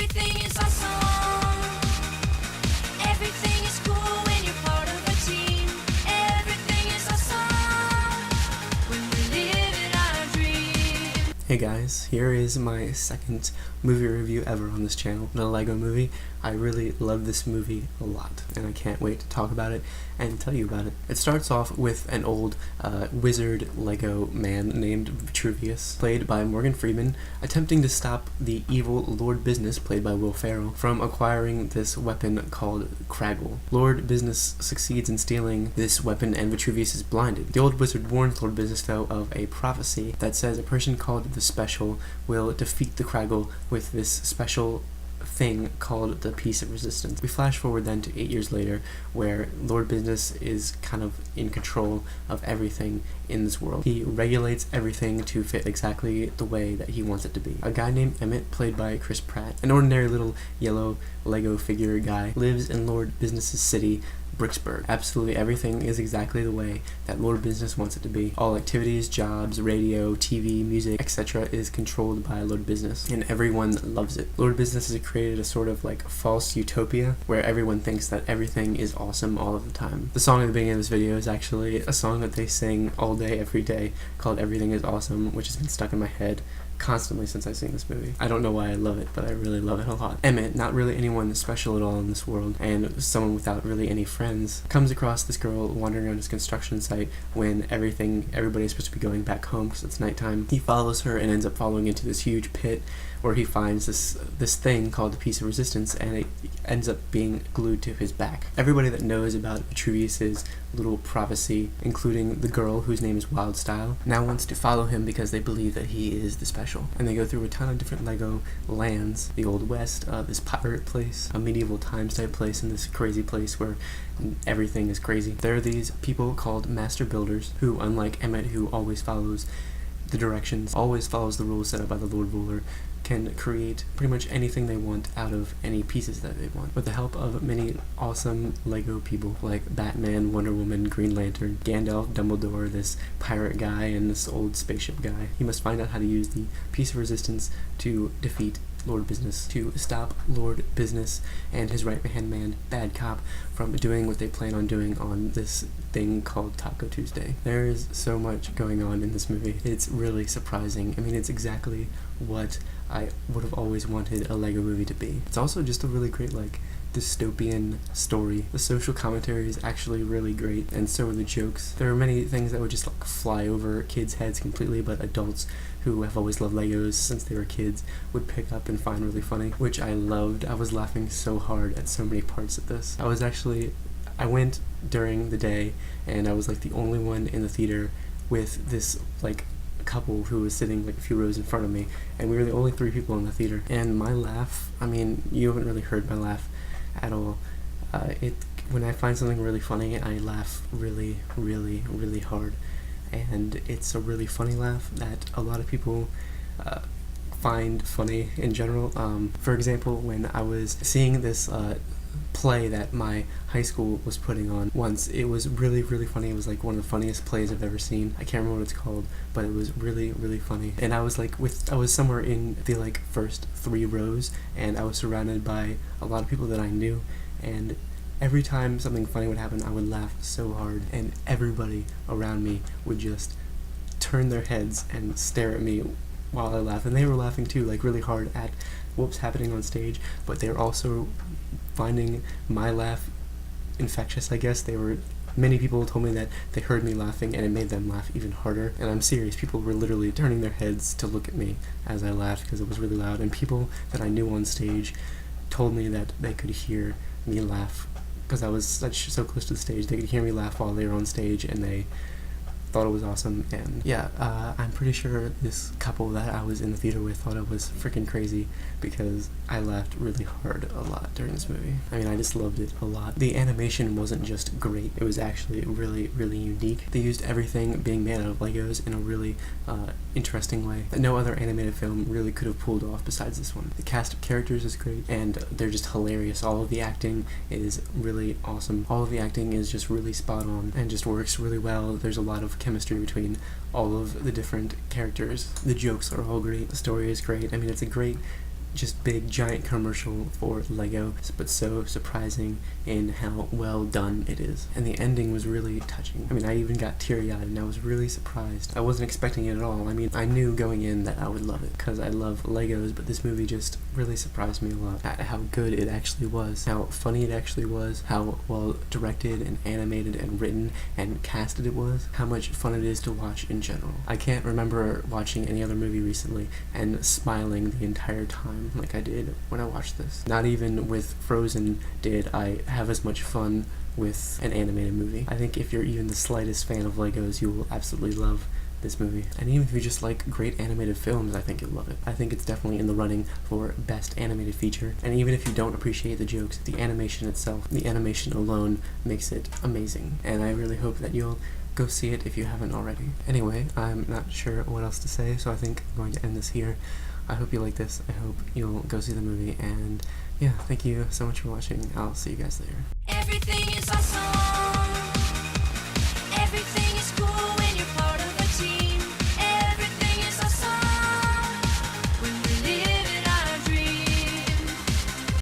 Everything is awesome. Everything is cool when you're part of a team. Everything is awesome when we live in our dream. Hey guys, here is my second movie review ever on this channel, the Lego Movie. I really love this movie a lot, and I can't wait to talk about it and tell you about it. It starts off with an old wizard Lego man named Vitruvius, played by Morgan Freeman, attempting to stop the evil Lord Business, played by Will Ferrell, from acquiring this weapon called Craggle. Lord Business succeeds in stealing this weapon, and Vitruvius is blinded. The old wizard warns Lord Business, though, of a prophecy that says a person called the Special will defeat the Craggle with this special thing called the Piece of Resistance. We flash forward then to 8 years later, where Lord Business is kind of in control of everything in this world. He regulates everything to fit exactly the way that he wants it to be. A guy named Emmett, played by Chris Pratt, an ordinary little yellow Lego figure guy, lives in Lord Business's city, Bricksburg. Absolutely everything is exactly the way that Lord Business wants it to be. All activities, jobs, radio, TV, music, etc. is controlled by Lord Business, and everyone loves it. Lord Business has created a sort of like false utopia where everyone thinks that everything is awesome all of the time. The song at the beginning of this video is actually a song that they sing all day, every day, called Everything is Awesome, which has been stuck in my head constantly since I've seen this movie. I don't know why I love it, but I really love it a lot. Emmett, not really anyone special at all in this world, and someone without really any friends, comes across this girl wandering around his construction site when everybody is supposed to be going back home because it's nighttime. He follows her and ends up falling into this huge pit where he finds this thing called the Piece of Resistance, and it ends up being glued to his back. Everybody that knows about Vitruvius's little prophecy, including the girl whose name is Wildstyle, now wants to follow him because they believe that he is the Special. And they go through a ton of different Lego lands, the Old West, this pirate place, a medieval times type place, and this crazy place where everything is crazy. There are these people called Master Builders who, unlike Emmett, who always follows the directions, always follows the rules set up by the Lord Ruler, can create pretty much anything they want out of any pieces that they want. With the help of many awesome Lego people like Batman, Wonder Woman, Green Lantern, Gandalf, Dumbledore, this pirate guy, and this old spaceship guy, he must find out how to use the Piece of Resistance to defeat Lord Business, to stop Lord Business and his right-hand man, Bad Cop, from doing what they plan on doing on this thing called Taco Tuesday. There's so much going on in this movie. It's really surprising. I mean, it's exactly what I would have always wanted a Lego movie to be. It's also just a really great, like, dystopian story. The social commentary is actually really great, and so are the jokes. There are many things that would just like fly over kids' heads completely, but adults who have always loved Legos since they were kids would pick up and find really funny, which I loved. I was laughing so hard at so many parts of this. I went during the day, and I was like the only one in the theater with this like couple who was sitting like a few rows in front of me, and we were the only 3 people in the theater. And my laugh, I mean, you haven't really heard my laugh at all. When I find something really funny, I laugh really, really, really hard, and it's a really funny laugh that a lot of people find funny in general. For example, when I was seeing this play that my high school was putting on once, it was really, really funny. It was like one of the funniest plays I've ever seen. I can't remember what it's called, but it was really, really funny. And I was somewhere in the like first 3 rows, and I was surrounded by a lot of people that I knew, and every time something funny would happen, I would laugh so hard, and everybody around me would just turn their heads and stare at me while I laugh, and they were laughing too, like really hard at what's happening on stage, but they're also finding my laugh infectious, I guess. Many people told me that they heard me laughing and it made them laugh even harder, and I'm serious. People were literally turning their heads to look at me as I laughed because it was really loud, and people that I knew on stage told me that they could hear me laugh because I was so close to the stage. They could hear me laugh while they were on stage, and they thought it was awesome. And yeah, I'm pretty sure this couple that I was in the theater with thought it was freaking crazy because I laughed really hard a lot during this movie. I mean, I just loved it a lot. The animation wasn't just great, it was actually really, really unique. They used everything being made out of Legos in a really interesting way that no other animated film really could have pulled off besides this one. The cast of characters is great, and they're just hilarious. All of the acting is really awesome. All of the acting is just really spot on and just works really well. There's a lot of chemistry between all of the different characters. The jokes are all great. The story is great. I mean, it's a great just big giant commercial for Lego, but so surprising in how well done it is. And the ending was really touching. I mean, I even got teary-eyed and I was really surprised. I wasn't expecting it at all. I mean, I knew going in that I would love it because I love Legos, but this movie just really surprised me a lot at how good it actually was, how funny it actually was, how well directed and animated and written and casted it was, how much fun it is to watch in general. I can't remember watching any other movie recently and smiling the entire time like I did when I watched this. Not even with Frozen did I have as much fun with an animated movie. I think if you're even the slightest fan of Legos, you will absolutely love this movie. And even if you just like great animated films, I think you'll love it. I think it's definitely in the running for best animated feature. And even if you don't appreciate the jokes, the animation itself, the animation alone makes it amazing. And I really hope that you'll go see it if you haven't already. Anyway, I'm not sure what else to say, so I think I'm going to end this here. I hope you like this. I hope you'll go see the movie. And yeah, thank you so much for watching. I'll see you guys later. Everything is awesome. Everything